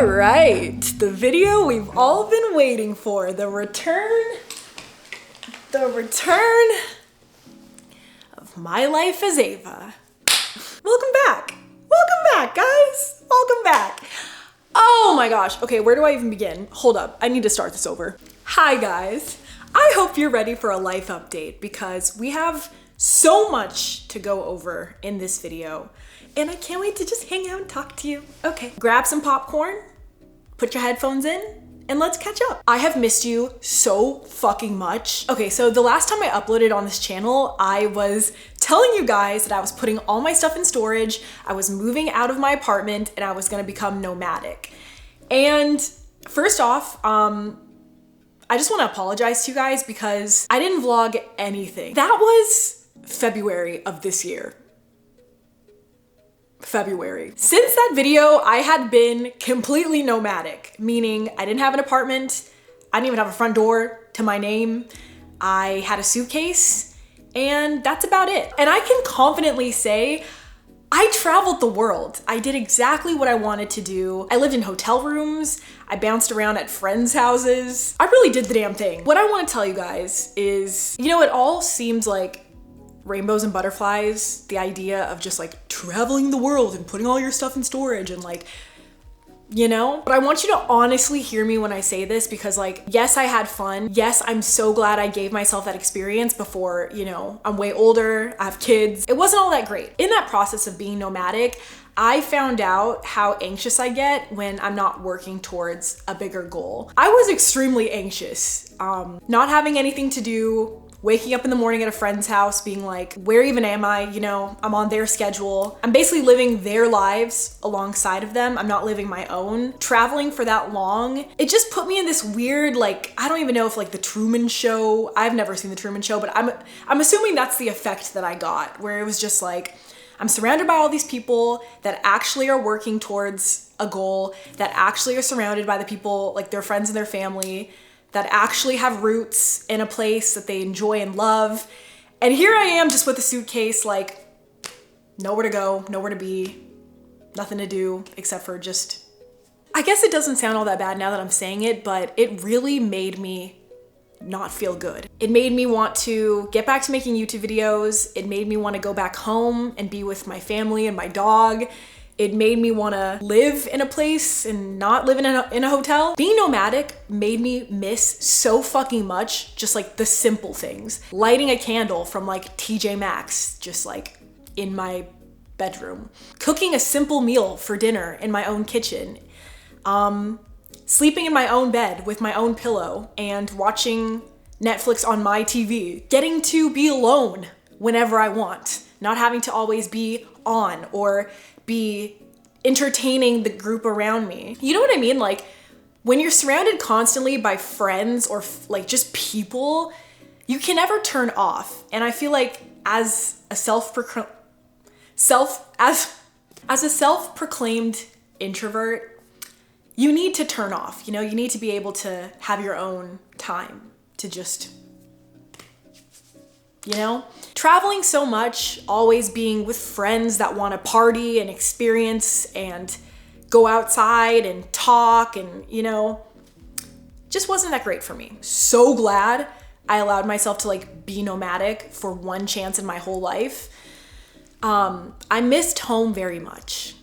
All right, the video we've all been waiting for, the return of MyLifeAsEva. Welcome back, guys. Welcome back. Oh my gosh. Okay, where do I even begin? Hold up, I need to start this over. Hi guys. I hope you're ready for a life update because we have so much to go over in this video and I can't wait to just hang out and talk to you. Okay, grab some popcorn, put your headphones in, and let's catch up. I have missed you so fucking much. Okay, so the last time I uploaded on this channel, I was telling you guys that I was putting all my stuff in storage, I was moving out of my apartment, and I was gonna become nomadic. And first off, I just wanna apologize to you guys because I didn't vlog anything. That was February of this year. February. Since that video, I had been completely nomadic, meaning I didn't have an apartment, I didn't even have a front door to my name, I had a suitcase, and that's about it. And I can confidently say, I traveled the world. I did exactly what I wanted to do. I lived in hotel rooms, I bounced around at friends' houses. I really did the damn thing. What I wanna tell you guys is, you know, it all seems like rainbows and butterflies, the idea of just like traveling the world and putting all your stuff in storage and like, you know? But I want you to honestly hear me when I say this because like, yes, I had fun. Yes, I'm so glad I gave myself that experience before, you know, I'm way older, I have kids. It wasn't all that great. In that process of being nomadic, I found out how anxious I get when I'm not working towards a bigger goal. I was extremely anxious, not having anything to do, waking up in the morning at a friend's house being like, where even am I? You know, I'm on their schedule. I'm basically living their lives alongside of them. I'm not living my own. Traveling for that long, it just put me in this weird, like, I don't even know if like the Truman Show, I've never seen the Truman Show, but I'm assuming that's the effect that I got, where it was just like, I'm surrounded by all these people that actually are working towards a goal, that actually are surrounded by the people, like their friends and their family, that actually have roots in a place that they enjoy and love. And here I am just with a suitcase, like nowhere to go, nowhere to be, nothing to do except for just, I guess it doesn't sound all that bad now that I'm saying it, but it really made me not feel good. It made me want to get back to making YouTube videos. It made me want to go back home and be with my family and my dog. It made me want to live in a place and not live in a hotel. Being nomadic made me miss so fucking much, just like the simple things. Lighting a candle from like TJ Maxx, just like in my bedroom. Cooking a simple meal for dinner in my own kitchen. Sleeping in my own bed with my own pillow and watching Netflix on my TV. Getting to be alone whenever I want. Not having to always be on or be entertaining the group around me. You know what I mean? Like when you're surrounded constantly by friends or like just people, you can never turn off. And I feel like as a self-proclaimed introvert, you need to turn off. You know, you need to be able to have your own time to just, you know? Traveling so much, always being with friends that want to party and experience and go outside and talk and, you know, just wasn't that great for me. So glad I allowed myself to like be nomadic for one chance in my whole life. I missed home very much.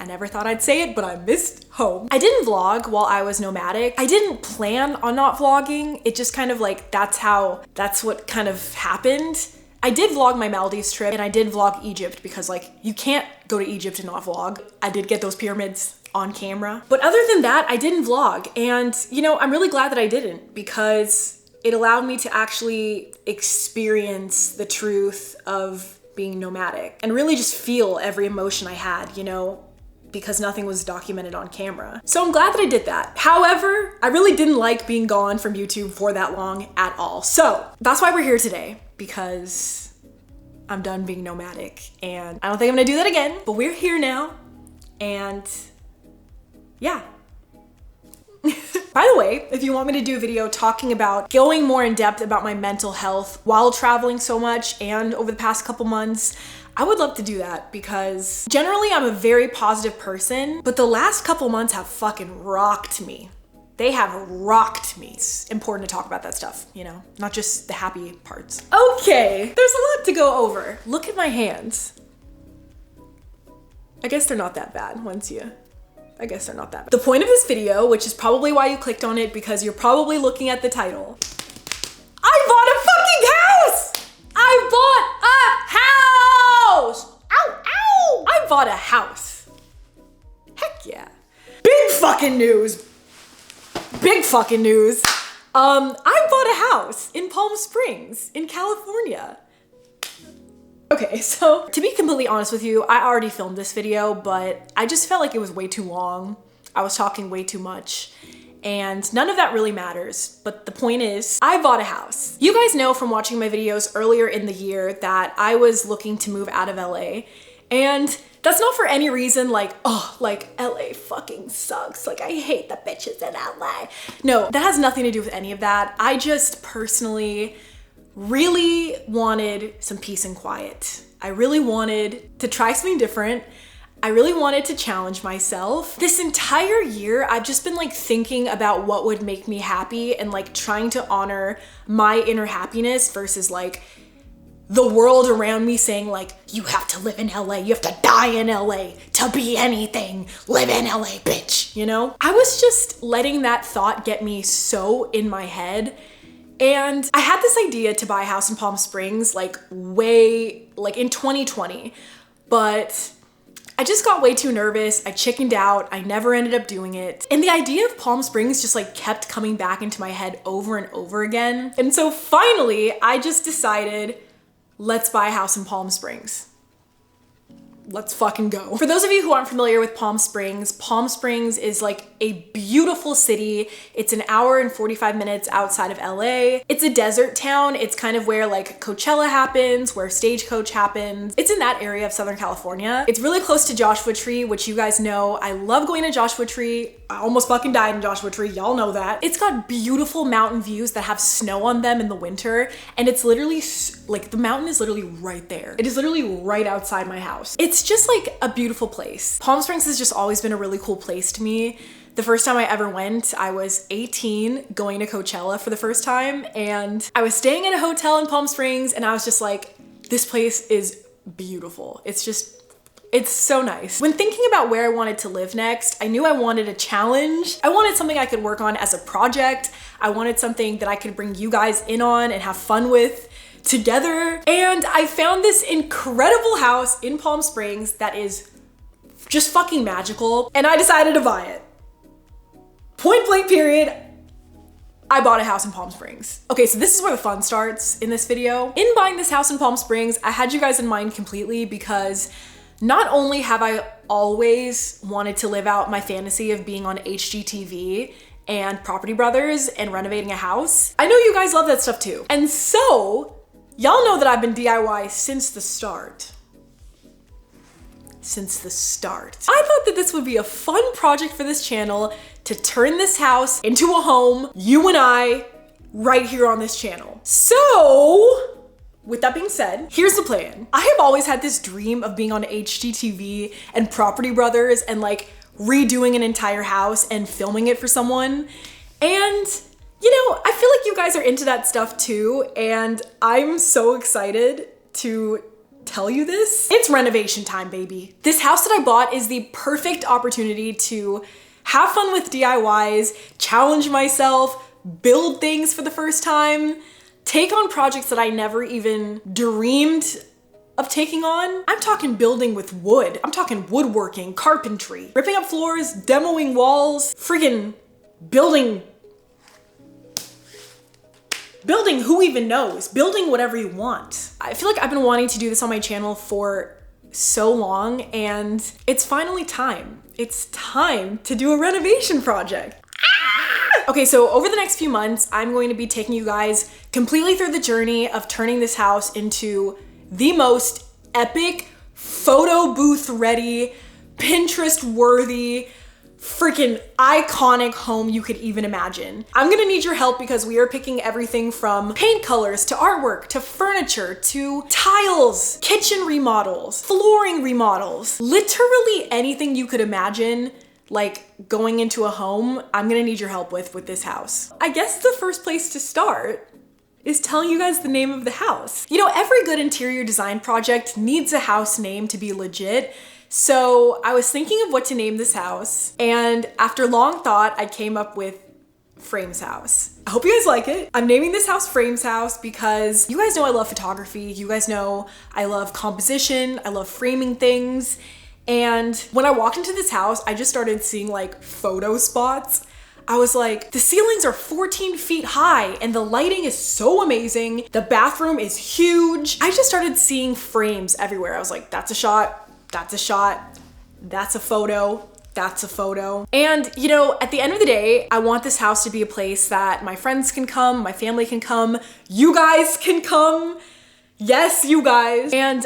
I never thought I'd say it, but I missed home. I didn't vlog while I was nomadic. I didn't plan on not vlogging. It just kind of like, that's what kind of happened. I did vlog my Maldives trip and I did vlog Egypt because like, you can't go to Egypt and not vlog. I did get those pyramids on camera. But other than that, I didn't vlog. And you know, I'm really glad that I didn't because it allowed me to actually experience the truth of being nomadic and really just feel every emotion I had, you know, because nothing was documented on camera. So I'm glad that I did that. However, I really didn't like being gone from YouTube for that long at all. So that's why we're here today, because I'm done being nomadic and I don't think I'm gonna do that again, but we're here now and yeah. By the way, if you want me to do a video talking about going more in depth about my mental health while traveling so much and over the past couple months, I would love to do that because generally I'm a very positive person, but the last couple months have fucking rocked me. They have rocked me. It's important to talk about that stuff, you know, not just the happy parts. Okay, there's a lot to go over. Look at my hands. I guess they're not that bad I guess they're not that bad. The point of this video, which is probably why you clicked on it because you're probably looking at the title. I bought a fucking house! I bought a house! Ow, ow! I bought a house. Heck yeah. Big fucking news. Big fucking news. I bought a house in Palm Springs in California. Okay, so to be completely honest with you, I already filmed this video, but I just felt like it was way too long. I was talking way too much, and none of that really matters. But the point is, I bought a house. You guys know from watching my videos earlier in the year that I was looking to move out of LA, and that's not for any reason like, oh, like LA fucking sucks. Like I hate the bitches in LA. No, that has nothing to do with any of that. I just personally really wanted some peace and quiet. I really wanted to try something different. I really wanted to challenge myself. This entire year, I've just been like thinking about what would make me happy and like trying to honor my inner happiness versus like the world around me saying like, you have to live in LA, you have to die in LA to be anything, live in LA, bitch, you know? I was just letting that thought get me so in my head. And I had this idea to buy a house in Palm Springs like in 2020, but I just got way too nervous. I chickened out. I never ended up doing it. And the idea of Palm Springs just like kept coming back into my head over and over again. And so finally, I just decided, let's buy a house in Palm Springs. Let's fucking go. For those of you who aren't familiar with Palm Springs is like a beautiful city. It's an hour and 45 minutes outside of LA. It's a desert town. It's kind of where like Coachella happens, where Stagecoach happens. It's in that area of Southern California. It's really close to Joshua Tree, which you guys know. I love going to Joshua Tree. I almost fucking died in Joshua Tree. Y'all know that. It's got beautiful mountain views that have snow on them in the winter. And it's literally like the mountain is literally right there. It is literally right outside my house. It's just like a beautiful place. Palm Springs has just always been a really cool place to me. The first time I ever went, I was 18 going to Coachella for the first time. And I was staying in a hotel in Palm Springs and I was just like, this place is beautiful. It's so nice. When thinking about where I wanted to live next, I knew I wanted a challenge. I wanted something I could work on as a project. I wanted something that I could bring you guys in on and have fun with together. And I found this incredible house in Palm Springs that is just fucking magical. And I decided to buy it. Point blank period. I bought a house in Palm Springs. Okay, so this is where the fun starts in this video. In buying this house in Palm Springs, I had you guys in mind completely because not only have I always wanted to live out my fantasy of being on HGTV and Property Brothers and renovating a house, I know you guys love that stuff too. And so, y'all know that I've been DIY since the start. I thought that this would be a fun project for this channel to turn this house into a home, you and I, right here on this channel. So, with that being said, here's the plan. I have always had this dream of being on HGTV and Property Brothers and like redoing an entire house and filming it for someone. And you know, I feel like you guys are into that stuff too. And I'm so excited to tell you this. It's renovation time, baby. This house that I bought is the perfect opportunity to have fun with DIYs, challenge myself, build things for the first time, take on projects that I never even dreamed of taking on. I'm talking building with wood. I'm talking woodworking, carpentry, ripping up floors, demoing walls, friggin' building who even knows, building whatever you want. I feel like I've been wanting to do this on my channel for so long and it's finally time. It's time to do a renovation project. Okay, so over the next few months, I'm going to be taking you guys completely through the journey of turning this house into the most epic, photo booth ready, Pinterest worthy, freaking iconic home you could even imagine. I'm gonna need your help because we are picking everything from paint colors to artwork to furniture to tiles, kitchen remodels, flooring remodels, literally anything you could imagine like going into a home, I'm gonna need your help with this house. I guess the first place to start is telling you guys the name of the house. You know, every good interior design project needs a house name to be legit. So I was thinking of what to name this house, and after long thought, I came up with Frames House. I hope you guys like it. I'm naming this house Frames House because you guys know I love photography. You guys know I love composition. I love framing things. And when I walked into this house, I just started seeing like photo spots. I was like, the ceilings are 14 feet high and the lighting is so amazing. The bathroom is huge. I just started seeing frames everywhere. I was like, that's a shot. That's a shot, that's a photo, that's a photo. And you know, at the end of the day, I want this house to be a place that my friends can come, my family can come, you guys can come. Yes, you guys. And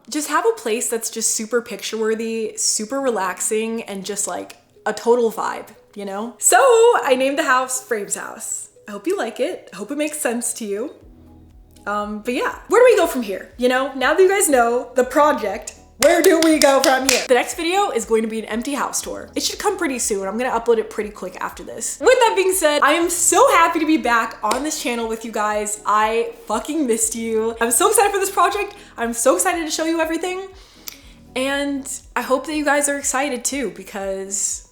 just have a place that's just super picture worthy, super relaxing, and just like a total vibe, you know? So I named the house Frames House. I hope you like it. I hope it makes sense to you. But yeah, where do we go from here? You know, now that you guys know the project, where do we go from here? The next video is going to be an empty house tour. It should come pretty soon. I'm gonna upload it pretty quick after this. With that being said, I am so happy to be back on this channel with you guys. I fucking missed you. I'm so excited for this project. I'm so excited to show you everything. And I hope that you guys are excited too, because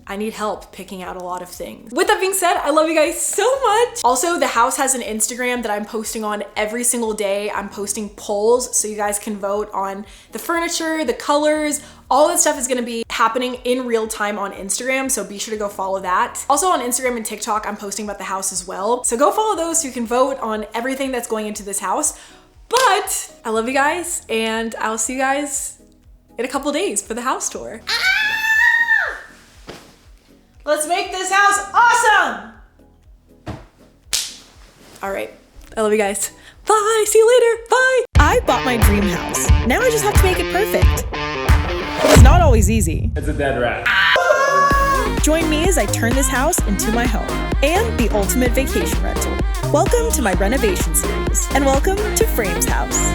I need help picking out a lot of things. With that being said, I love you guys so much. Also, the house has an Instagram that I'm posting on every single day. I'm posting polls so you guys can vote on the furniture, the colors, all that stuff is gonna be happening in real time on Instagram, so be sure to go follow that. Also on Instagram and TikTok, I'm posting about the house as well. So go follow those so you can vote on everything that's going into this house. But I love you guys, and I'll see you guys in a couple days for the house tour. Let's make this house awesome! All right, I love you guys. Bye, see you later, bye! I bought my dream house. Now I just have to make it perfect. It's not always easy. It's a dead rat. Join me as I turn this house into my home and the ultimate vacation rental. Welcome to my renovation series, and welcome to Frames House.